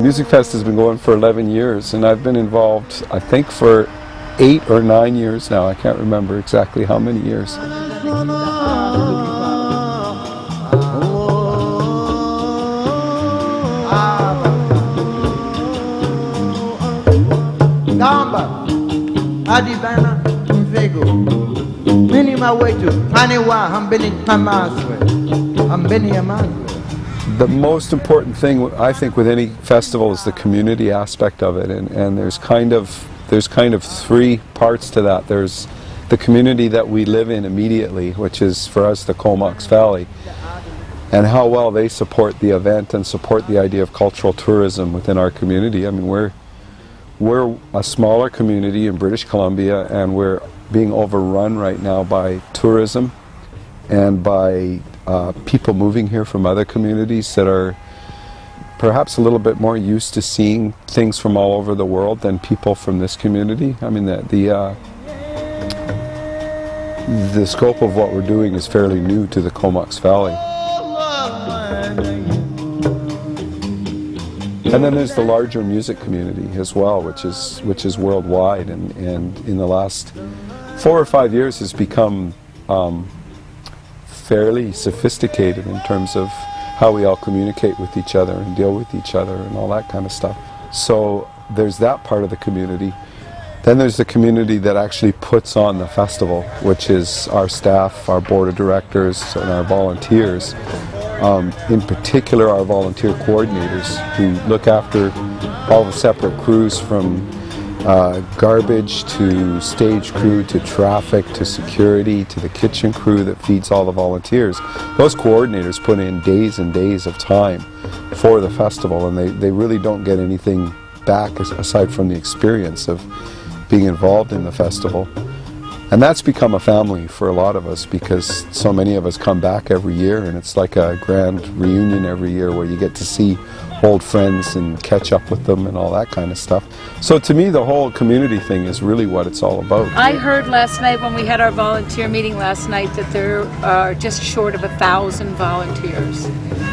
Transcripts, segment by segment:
MusicFest has been going for 11 years, and I've been involved, I think, for 8 or 9 years now. I can't remember exactly how many years. The most important thing, I think, with any festival is the community aspect of it, and there's kind of 3 parts to that. There's the community that we live in immediately, which is for us the Comox Valley, and how well they support the event and support the idea of cultural tourism within our community. I mean, we're a smaller community in British Columbia, and we're being overrun right now by tourism and by people moving here from other communities that are perhaps a little bit more used to seeing things from all over the world than people from this community. I mean, the scope of what we're doing is fairly new to the Comox Valley. And then there's the larger music community as well, which is worldwide, and in the last 4 or 5 years has become fairly sophisticated in terms of how we all communicate with each other and deal with each other and all that kind of stuff. So there's that part of the community. Then there's the community that actually puts on the festival, which is our staff, our board of directors, and our volunteers. In particular, our volunteer coordinators who look after all the separate crews, from garbage to stage crew to traffic to security to the kitchen crew that feeds all the volunteers. Those coordinators put in days and days of time for the festival, and they really don't get anything back aside from the experience of being involved in the festival. And that's become a family for a lot of us, because so many of us come back every year, and it's like a grand reunion every year where you get to see old friends and catch up with them and all that kind of stuff. So to me, the whole community thing is really what it's all about. I heard last night when we had our volunteer meeting last night that there are just short of 1,000 volunteers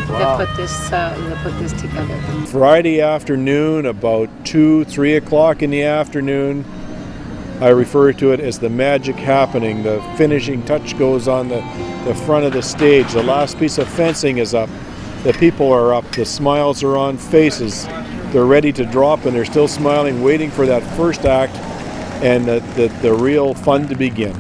that put this together. Friday afternoon, about 2-3 o'clock in the afternoon, I refer to it as the magic happening. The finishing touch goes on the front of the stage. The last piece of fencing is up. The people are up. The smiles are on faces. They're ready to drop, and they're still smiling, waiting for that first act and the real fun to begin.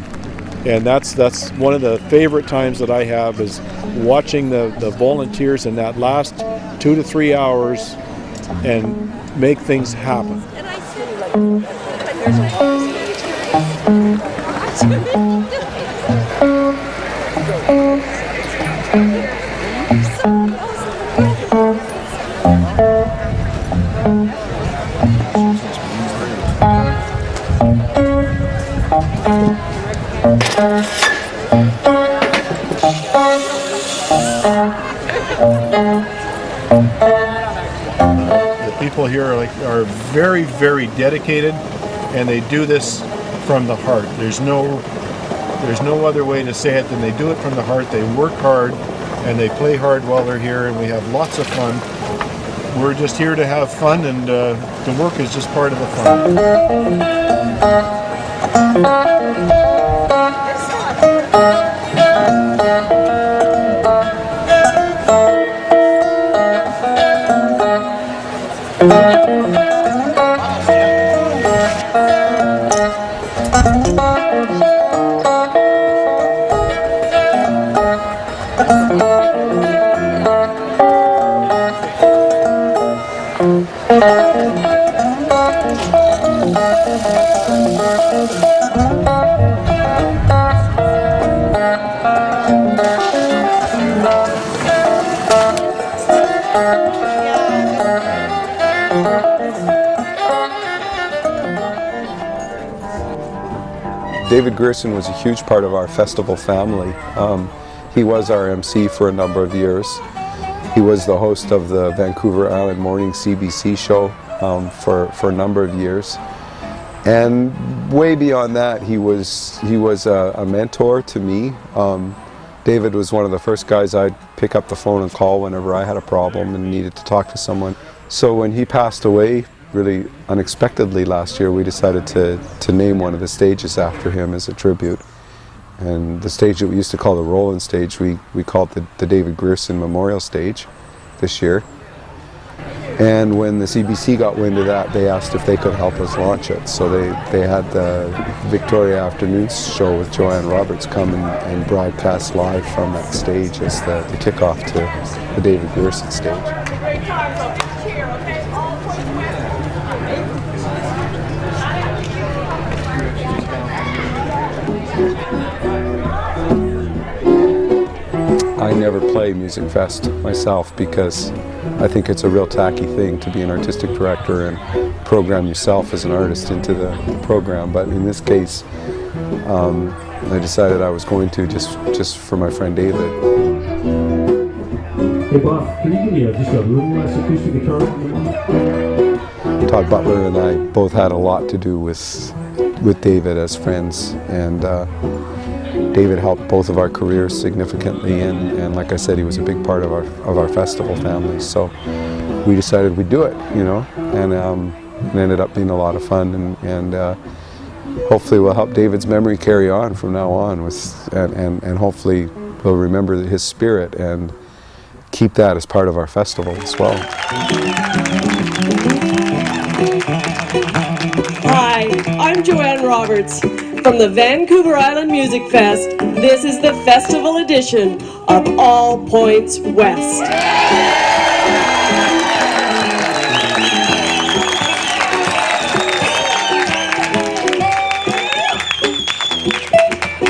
And that's one of the favorite times that I have, is watching the volunteers in that last 2 to 3 hours and make things happen. And I The people here are very, very dedicated, and they do this from the heart. There's no other way to say it than they do it from the heart. They work hard and they play hard while they're here, and we have lots of fun. We're just here to have fun, and the work is just part of the fun. David Gerson was a huge part of our festival family. He was our MC for a number of years. He was the host of the Vancouver Island Morning CBC show for a number of years. And way beyond that, he was a mentor to me. David was one of the first guys I'd pick up the phone and call whenever I had a problem and needed to talk to someone. So when he passed away, really unexpectedly last year, we decided to name one of the stages after him as a tribute. And the stage that we used to call the Roland stage, we called it the David Grierson Memorial Stage this year. And when the CBC got wind of that, they asked if they could help us launch it. So they had the Victoria Afternoon show with Joanne Roberts come and broadcast live from that stage as the kickoff to the David Grierson stage. I never play MusicFest myself because I think it's a real tacky thing to be an artistic director and program yourself as an artist into the program. But in this case, I decided I was going to just for my friend David. Hey Bob, can you give me just a little less acoustic guitar? Todd Butler and I both had a lot to do with David as friends, and David helped both of our careers significantly, and like I said, he was a big part of our festival family. So we decided we'd do it, and it ended up being a lot of fun, and hopefully we'll help David's memory carry on from now on, and hopefully we'll remember his spirit and keep that as part of our festival as well. Hi, I'm Joanne Roberts from the Vancouver Island Music Fest. This is the festival edition of All Points West.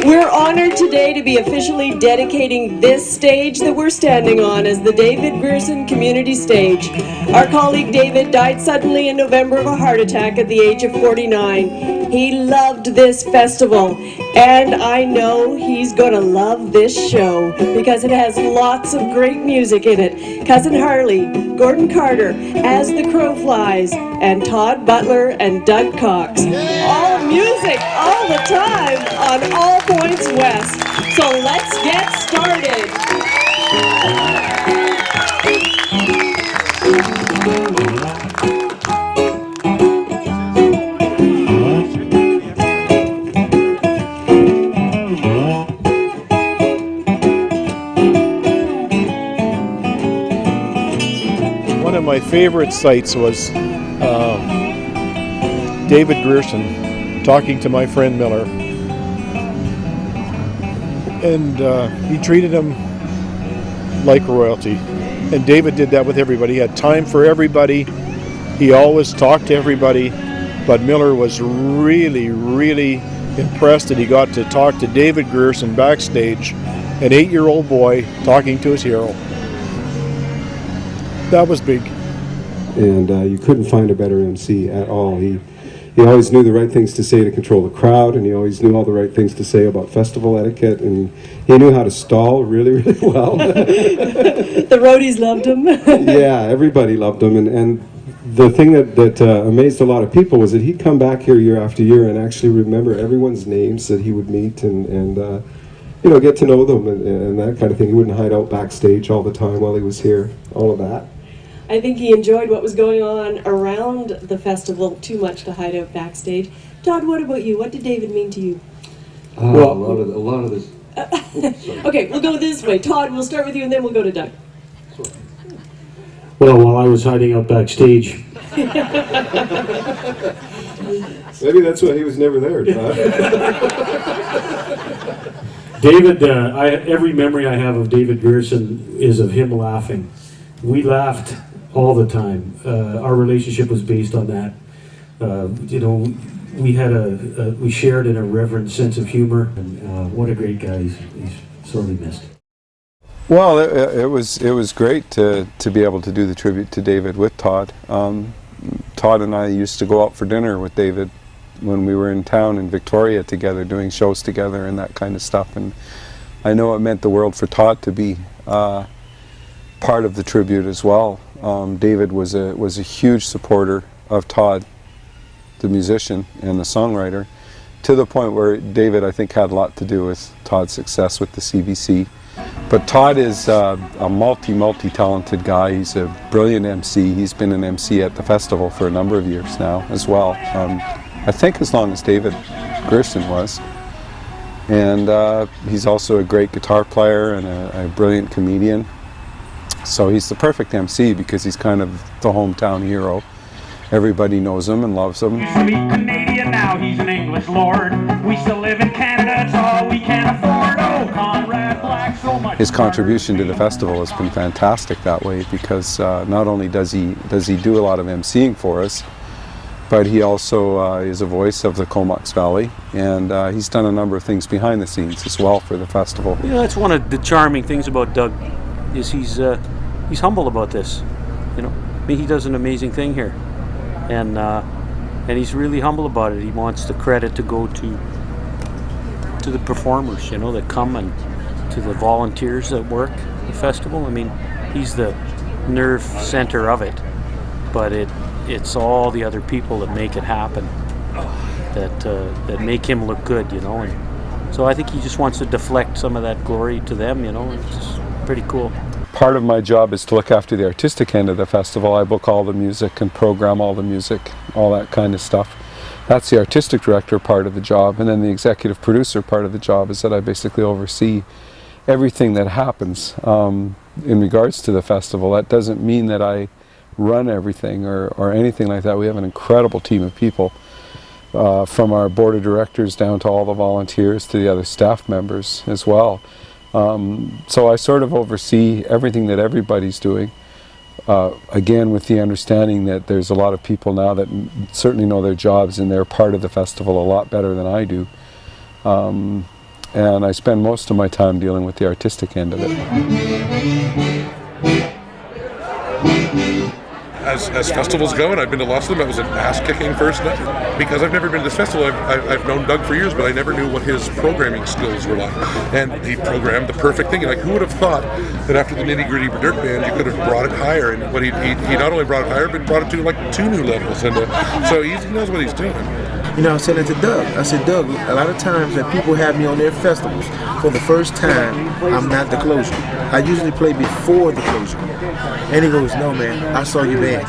We're honored today to be officially dedicating this stage that we're standing on as the David Grierson Community Stage. Our colleague David died suddenly in November of a heart attack at the age of 49. He loved this festival, and I know he's gonna love this show because it has lots of great music in it. Cousin Harley, Gordon Carter, As the Crow Flies, and Todd Butler and Doug Cox. All music, all the time, on All Points West. So let's get started. One of my favorite sights was David Grierson talking to my friend Miller, and he treated him like royalty, and David did that with everybody. He had time for everybody. He always talked to everybody, but Miller was really, really impressed that he got to talk to David Grierson backstage, an 8-year-old boy talking to his hero. That was big. And you couldn't find a better MC at all. He always knew the right things to say to control the crowd, and he always knew all the right things to say about festival etiquette, and he knew how to stall really, really well. The roadies loved him. Yeah, everybody loved him, and the thing that amazed a lot of people was that he'd come back here year after year and actually remember everyone's names that he would meet, and get to know them and that kind of thing. He wouldn't hide out backstage all the time while he was here, all of that. I think he enjoyed what was going on around the festival too much to hide out backstage. Todd, what about you? What did David mean to you? Well, a lot of this. Okay, we'll go this way. Todd, we'll start with you and then we'll go to Doug. Well, while I was hiding out backstage. Maybe that's why he was never there, Todd. David, every memory I have of David Grierson is of him laughing. We laughed all the time. Our relationship was based on that. We shared an irreverent sense of humor, and what a great guy. He's sorely missed. Well, it was great to be able to do the tribute to David with Todd. Todd and I used to go out for dinner with David when we were in town in Victoria together, doing shows together and that kind of stuff. And I know it meant the world for Todd to be part of the tribute as well. David was a huge supporter of Todd, the musician and the songwriter. to the point where David, I think, had a lot to do with Todd's success with the CBC. But Todd is a multi-talented guy. He's a brilliant MC. He's been an MC at the festival for a number of years now as well. I think as long as David Gerson was. And he's also a great guitar player and a brilliant comedian. So he's the perfect MC because he's kind of the hometown hero. Everybody knows him and loves him. He's Canadian now, he's an English lord. We still live in Canada, it's all we can afford. Oh, Conrad Black, so much. His contribution to the festival has been fantastic that way because not only does he do a lot of MCing for us, but he also is a voice of the Comox Valley, and he's done a number of things behind the scenes as well for the festival. Yeah, that's one of the charming things about Doug, is he's humble about this. You know, I mean, he does an amazing thing here, and he's really humble about it. He wants the credit to go to the performers, you know, that come, and to the volunteers that work the festival. I mean, he's the nerve center of it, but it's all the other people that make it happen, that make him look good, you know. And so I think he just wants to deflect some of that glory to them, you know. It's pretty cool. Part of my job is to look after the artistic end of the festival. I book all the music and program all the music, all that kind of stuff. That's the artistic director part of the job, and then the executive producer part of the job is that I basically oversee everything that happens in regards to the festival. That doesn't mean that I run everything or anything like that. We have an incredible team of people, from our board of directors down to all the volunteers to the other staff members as well. So I sort of oversee everything that everybody's doing, again with the understanding that there's a lot of people now that certainly know their jobs and they're part of the festival a lot better than I do. And I spend most of my time dealing with the artistic end of it. As festivals go, and I've been to lots of them, it was an ass-kicking first night. Because I've never been to this festival, I've known Doug for years, but I never knew what his programming skills were like. And he programmed the perfect thing. Like, who would have thought that after the Nitty Gritty Dirt Band, you could have brought it higher? And what he not only brought it higher, but brought it to like 2 new levels. And so he knows what he's doing. You know, I said it to Doug. I said, Doug, a lot of times that people have me on their festivals, for the first time, I'm not the closer. I usually play before the closure. And he goes, no, man, I saw you bad.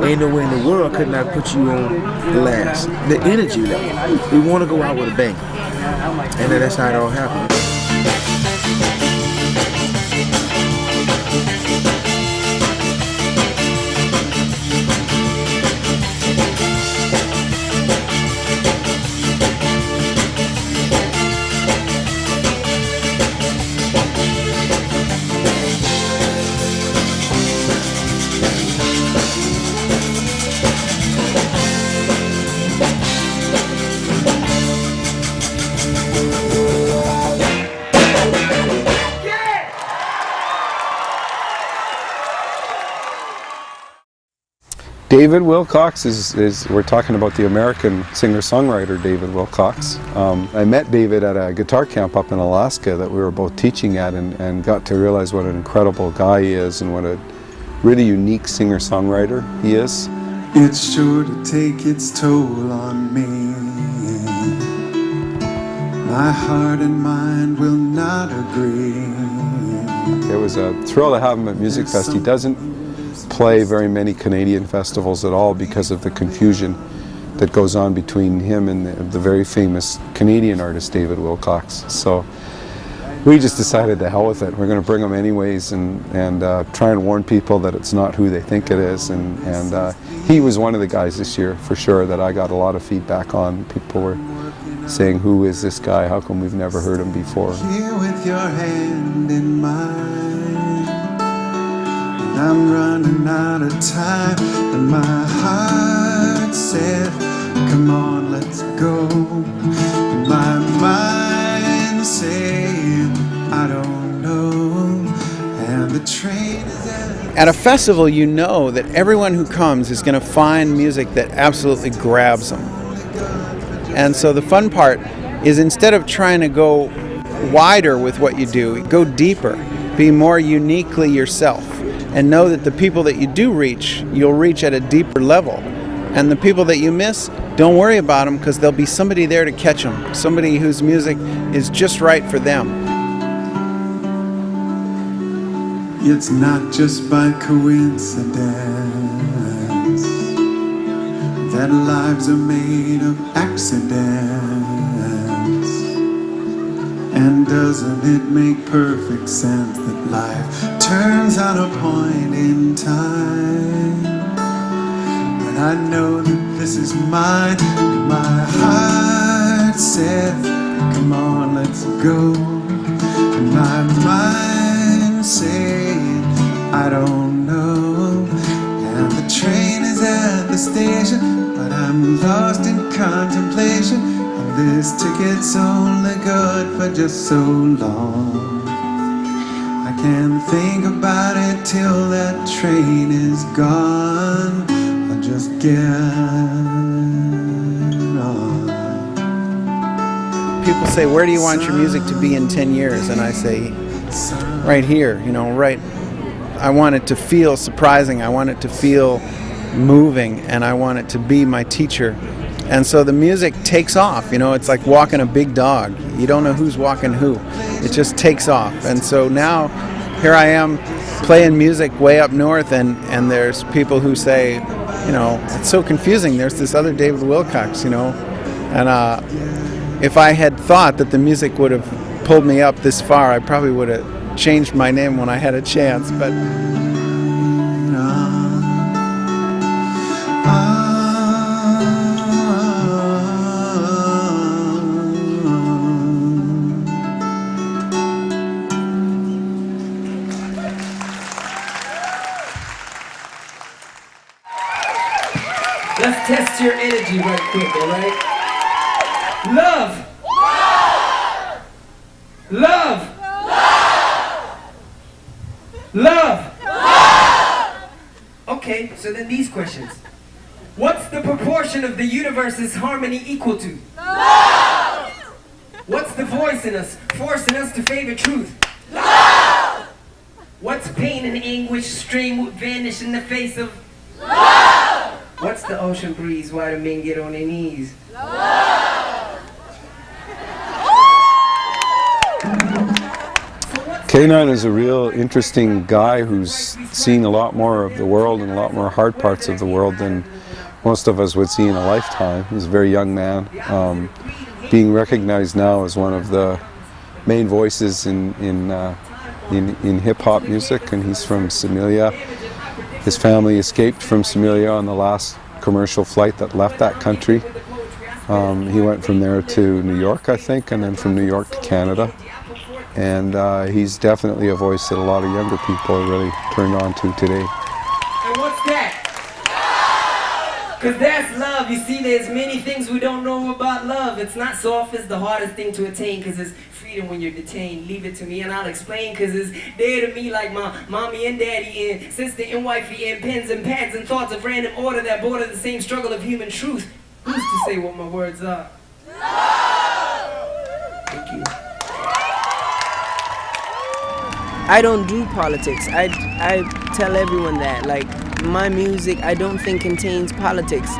Ain't no way in the world could not put you on the last. The energy level. We want to go out with a bang. And then that's how it all happened. David Wilcox is we're talking about the American singer-songwriter David Wilcox. I met David at a guitar camp up in Alaska that we were both teaching at, and got to realize what an incredible guy he is and what a really unique singer-songwriter he is. It's sure to take its toll on me. My heart and mind will not agree. It was a thrill to have him at MusicFest. He doesn't play very many Canadian festivals at all because of the confusion that goes on between him and the very famous Canadian artist David Wilcox. So we just decided to hell with it. We're going to bring him anyways and try and warn people that it's not who they think it is. And he was one of the guys this year for sure that I got a lot of feedback on. People were saying, who is this guy? How come we've never heard him before? Here with your hand in mine, I'm running out of time, and my heart said, come on, let's go. And my mind said, I don't know, and the train is at a festival, you know that everyone who comes is going to find music that absolutely grabs them. And so the fun part is, instead of trying to go wider with what you do, go deeper, be more uniquely yourself, and know that the people that you do reach, you'll reach at a deeper level. And the people that you miss, don't worry about them, because there'll be somebody there to catch them, somebody whose music is just right for them. It's not just by coincidence that lives are made of accidents. And doesn't it make perfect sense that life turns on a point in time? But I know that this is mine, and my heart said, come on, let's go. And my mind said, I don't know. And the train is at the station, but I'm lost in contemplation. And this ticket's only good for just so long. I can't think about it till that train is gone. I'll just get on. People say, where do you want your music to be in 10 years? And I say, right here, right. I want it to feel surprising. I want it to feel moving, and I want it to be my teacher. And so the music takes off. It's like walking a big dog. You don't know who's walking who. It just takes off. And so now here I am playing music way up north, and there's people who say, it's so confusing. There's this other David Wilcox, And if I had thought that the music would have pulled me up this far, I probably would have changed my name when I had a chance. But let's test your energy right quick, all right? Love. Love. Love. Okay, so then these questions. What's the proportion of the universe's harmony equal to? Love. What's the voice in us, forcing us to favor truth? Love. What's pain and anguish, strain would vanish in the face of? Love. What's the ocean breeze, why do men get on their knees? Love. K9 is a real interesting guy who's seen a lot more of the world and a lot more hard parts of the world than most of us would see in a lifetime. He's a very young man, being recognized now as one of the main voices in hip-hop music, and he's from Somalia. His family escaped from Somalia on the last commercial flight that left that country. He went from there to New York, I think, and then from New York to Canada. And he's definitely a voice that a lot of younger people are really turned on to today. And what's that? Because that's love. You see, there's many things we don't know about love. It's not soft, it's the hardest thing to attain, because it's freedom when you're detained. Leave it to me and I'll explain, because it's there to me like my mommy and daddy and sister and wifey and pens and pads and thoughts of random order that border the same struggle of human truth. Who's to say what my words are? Thank you. I don't do politics. I tell everyone that. Like, my music, I don't think contains politics.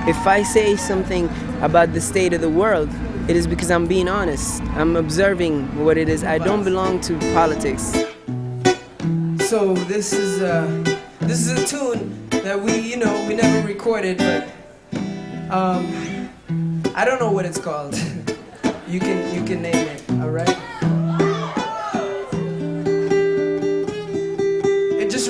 If I say something about the state of the world, it is because I'm being honest. I'm observing what it is. I don't belong to politics. So this is a tune that we never recorded, but I don't know what it's called. You can name it, all right?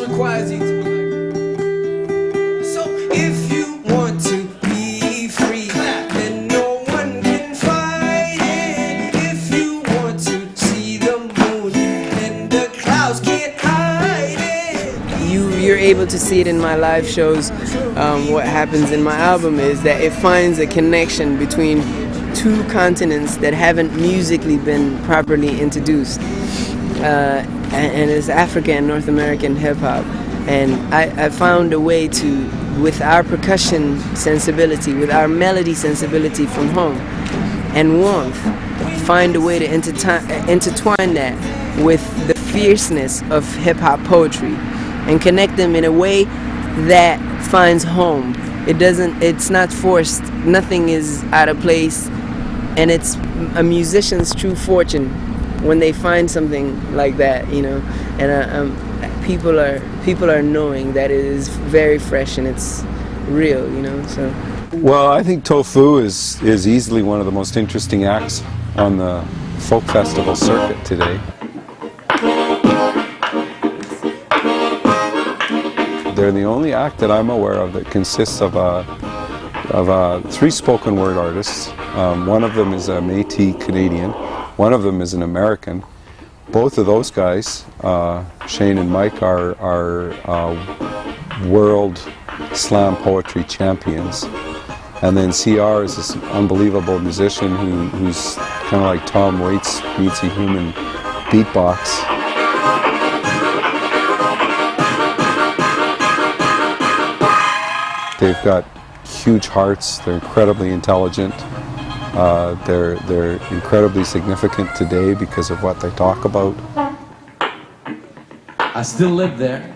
Requires you to be like. So if you want to be free, then no one can fight it. If you want to see the moon, then the clouds can't hide it. You're able to see it in my live shows. What happens in my album is that it finds a connection between two continents that haven't musically been properly introduced. And it's African and North American hip-hop. And I found a way to, with our percussion sensibility, with our melody sensibility from home, and warmth, find a way to intertwine that with the fierceness of hip-hop poetry and connect them in a way that finds home it's not forced. Nothing is out of place, and it's a musician's true fortune when they find something like that, you know. And people are knowing that it is very fresh and it's real, you know. So. Well, I think Tofu is easily one of the most interesting acts on the folk festival circuit today. They're the only act that I'm aware of that consists of 3 spoken word artists. One of them is a Métis Canadian, one of them is an American. Both of those guys, Shane and Mike, are world slam poetry champions. And then CR is this unbelievable musician who's kind of like Tom Waits meets a human beatbox. They've got huge hearts, they're incredibly intelligent, they're incredibly significant today because of what they talk about. I still live there,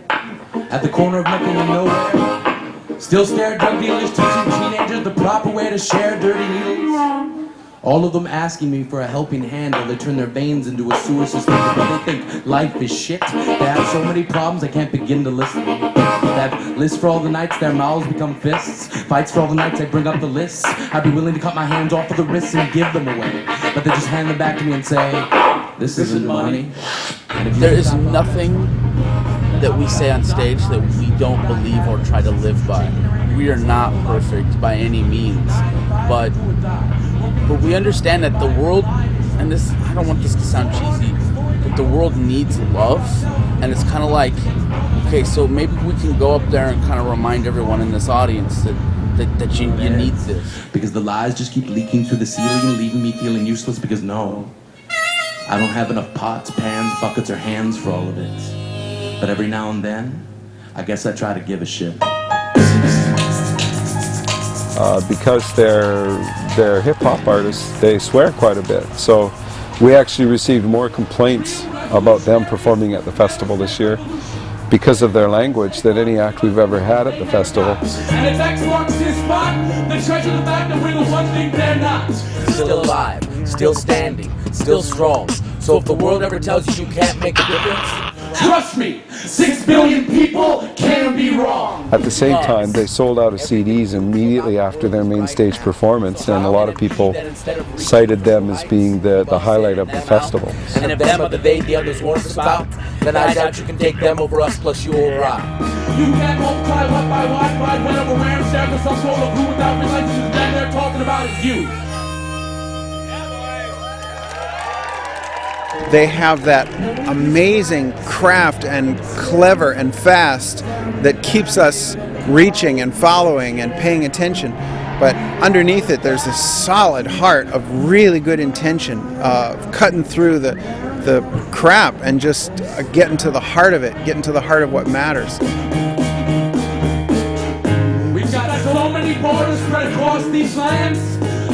at the corner of nothing and nowhere. Still stare at drug dealers, teaching teenagers the proper way to share dirty needles. All of them asking me for a helping hand while they turn their veins into a sewer system. They think life is shit. They have so many problems I can't begin to list them. They have lists for all the nights their mouths become fists. Fights for all the nights I bring up the lists. I'd be willing to cut my hands off of the wrists and give them away. But they just hand them back to me and say, this isn't money. There is nothing that we say on stage that we don't believe or try to live by. We are not perfect by any means, but we understand that the world, and this, I don't want this to sound cheesy, but the world needs love, and it's kind of like, okay, so maybe we can go up there and kind of remind everyone in this audience that you need this. Because the lies just keep leaking through the ceiling, leaving me feeling useless because no, I don't have enough pots, pans, buckets, or hands for all of it. But every now and then, I guess I try to give a shit. Because they're hip-hop artists, they swear quite a bit. So we actually received more complaints about them performing at the festival this year because of their language than any act we've ever had at the festival. And if X marks his spot, then treasure the fact that we're the one thing they're not. Still alive, still standing, still strong. So if the world ever tells you you can't make a difference, trust me, 6 billion people can be wrong. At the same time, they sold out of CDs immediately after their main stage performance, and a lot of people cited them as being the highlight of the festival. and if them are the they the others want to spout, then I doubt you can take them over us plus you over I. You can't multiply what by what by whenever we're sharing some sort of who without realizing that they're talking about is you. They have that amazing craft and clever and fast that keeps us reaching and following and paying attention. But underneath it, there's this solid heart of really good intention, cutting through the crap and just getting to the heart of it, getting to the heart of what matters. We've got so many borders spread across these lands.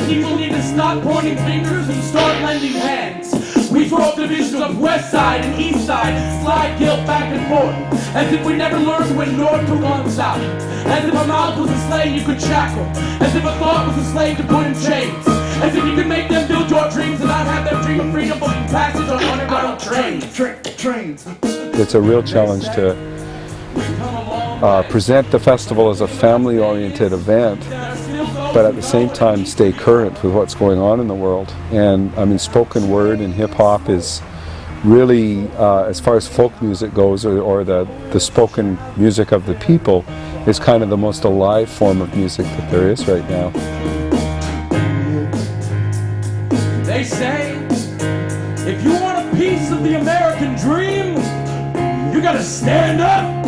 People need to stop pointing fingers and start lending hands. We draw divisions of west side and east side, slide guilt back and forth, as if we never learned when north took on south. As if a mouth was a slave you could shackle, as if a thought was a slave to put in chains. As if you could make them build your dreams and not have them dream of freedom booking passage on underground trains. It's a real challenge to present the festival as a family-oriented event, but at the same time stay current with what's going on in the world. And I mean, spoken word and hip-hop is really, as far as folk music goes, or the spoken music of the people, is kind of the most alive form of music that there is right now. They say, if you want a piece of the American dream, you gotta stand up,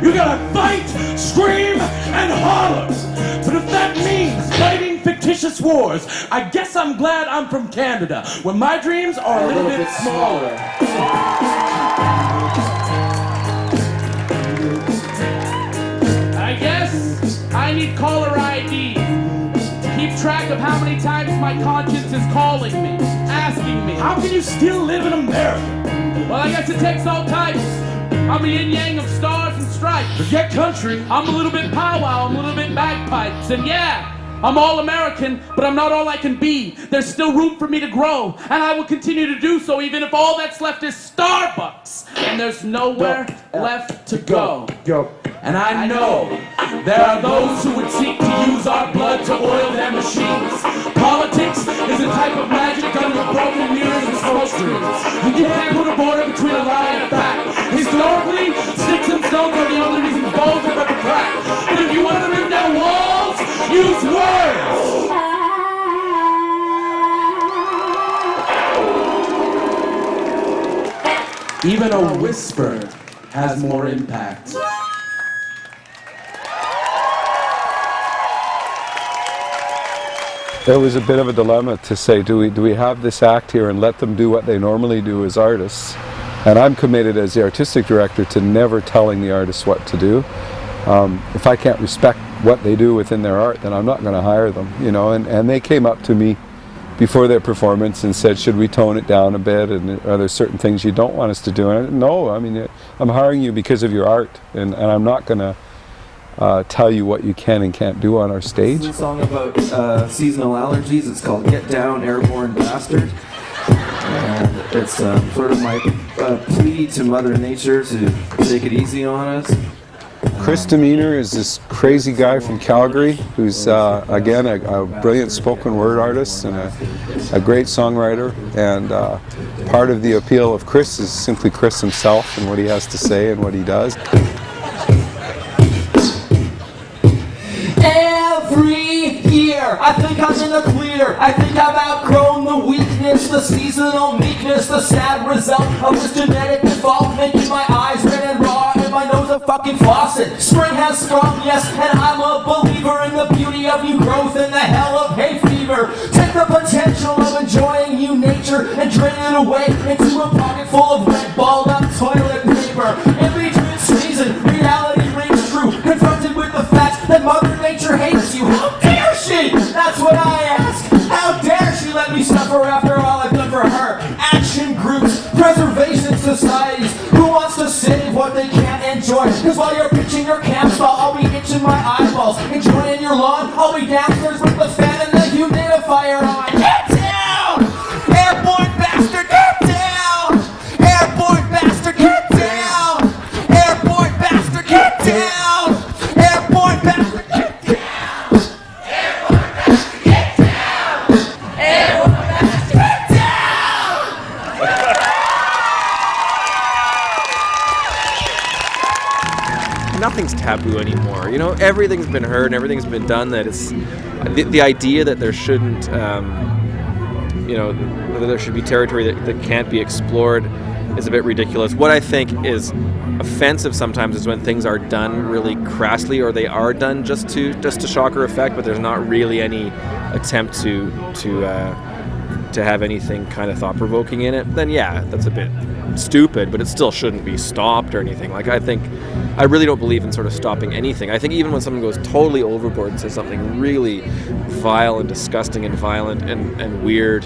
you gotta fight, scream, and holler. But if that means fighting fictitious wars, I guess I'm glad I'm from Canada, where my dreams are a little bit smaller. I guess I need caller ID to keep track of how many times my conscience is calling me, asking me, how can you still live in America? Well, I guess it takes all types. I'm the yin-yang of stars and and stripe. Forget country, I'm a little bit powwow, I'm a little bit bagpipes, and yeah, I'm all American, but I'm not all I can be. There's still room for me to grow, and I will continue to do so even if all that's left is Starbucks, and there's nowhere left to go. And I know there are those who would seek to use our blood to oil their machines. Politics is a type of magic done with broken mirrors and smoke screens. You can't put a border between a lie and a fact. Historically, sticks and stones are the only reason bones are ever cracked. But if you want to bring down walls, use words! Even a whisper has more impact. There was a bit of a dilemma to say, do we have this act here and let them do what they normally do as artists? And I'm committed as the artistic director to never telling the artists what to do. If I can't respect what they do within their art, then I'm not going to hire them, you know. And they came up to me before their performance and said, should we tone it down a bit, and are there certain things you don't want us to do? And no, I mean, I'm hiring you because of your art, and I'm not going to tell you what you can and can't do on our stage. This is a song about seasonal allergies. It's called Get Down, Airborne Bastard. And it's sort of my plea to Mother Nature to take it easy on us. Chris Demeanor is this crazy guy from Calgary who's, again, a brilliant spoken word artist and a great songwriter. And part of the appeal of Chris is simply Chris himself and what he has to say and what he does. Every year, I think I'm in the clear. I think I've outgrown the weakness, the seasonal meekness, the sad result of this genetic default, making my eyes red and raw and my nose a fucking faucet. Spring has sprung, yes, and I'm a believer in the beauty of new growth and the hell of hay fever. Take the potential of enjoying new nature and drain it away into a pocket full of red balled up toilet paper. In between season, reality rings true, confronted with the fact that Mother Nature hates you. How dare she? That's what I ask. How dare she let me suffer after all I've done for her? Action groups, preservation societies, who wants to save what they can't enjoy? Cause while you're pitching your camp stall, I'll be itching my eyeballs. Enjoying your lawn, I'll be downstairs with the fan and the humidifier on. Get down! Airborne bastard, get down! Airborne bastard, get down! Airborne bastard, get down! Airborne bastard, get down! Airborne bastard, get down! Airborne bastard, get down! Nothing's taboo anymore. You know, everything's been heard and everything's been done. That it's the idea that there shouldn't, you know, that there should be territory that can't be explored is a bit ridiculous. What I think is offensive sometimes is when things are done really crassly, or they are done just to shock or effect, but there's not really any attempt to have anything kind of thought-provoking in it. Then yeah, that's a bit stupid, but it still shouldn't be stopped or anything. Like, I really don't believe in sort of stopping anything. I think even when someone goes totally overboard and says something really vile and disgusting and violent and weird,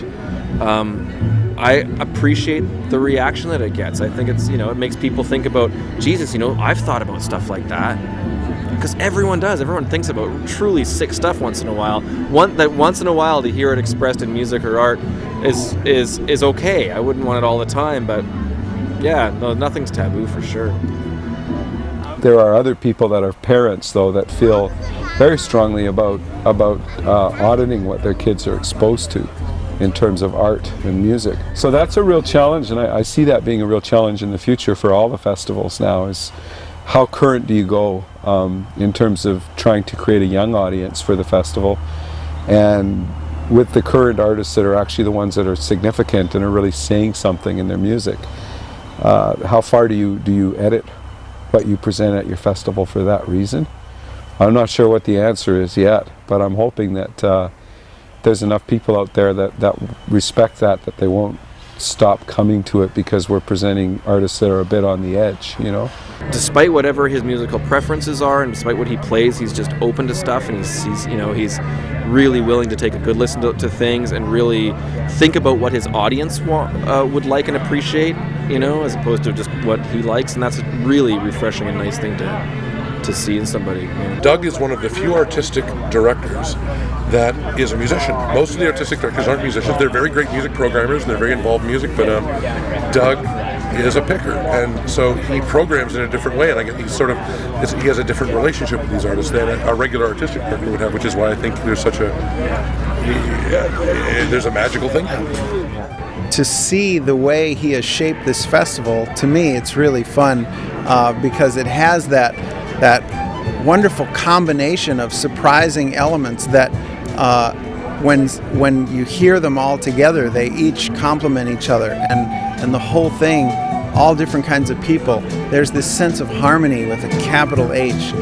I appreciate the reaction that it gets. I think it's, you know, it makes people think about, Jesus, you know, I've thought about stuff like that. Because everyone does. Everyone thinks about truly sick stuff once in a while. Once in a while to hear it expressed in music or art is okay. I wouldn't want it all the time, but yeah, no, nothing's taboo for sure. There are other people that are parents, though, that feel very strongly about auditing what their kids are exposed to in terms of art and music. So that's a real challenge, and I see that being a real challenge in the future for all the festivals now, is how current do you go in terms of trying to create a young audience for the festival, and with the current artists that are actually the ones that are significant and are really saying something in their music. How far do you edit what you present at your festival for that reason? I'm not sure what the answer is yet, but I'm hoping that there's enough people out there that respect that they won't stop coming to it because we're presenting artists that are a bit on the edge, you know. Despite whatever his musical preferences are, and despite what he plays, he's just open to stuff, and he's really willing to take a good listen to things and really think about what his audience would like and appreciate, you know, as opposed to just what he likes, and that's a really refreshing and nice thing to see in somebody. You know. Doug is one of the few artistic directors that is a musician. Most of the artistic directors aren't musicians. They're very great music programmers and they're very involved in music, but Doug is a picker, and so he programs in a different way, and he has a different relationship with these artists than a regular artistic director would have, which is why I think there's there's a magical thing happening. To see the way he has shaped this festival, to me, it's really fun because it has that wonderful combination of surprising elements that when you hear them all together, they each complement each other, and the whole thing, all different kinds of people, there's this sense of harmony with a capital H.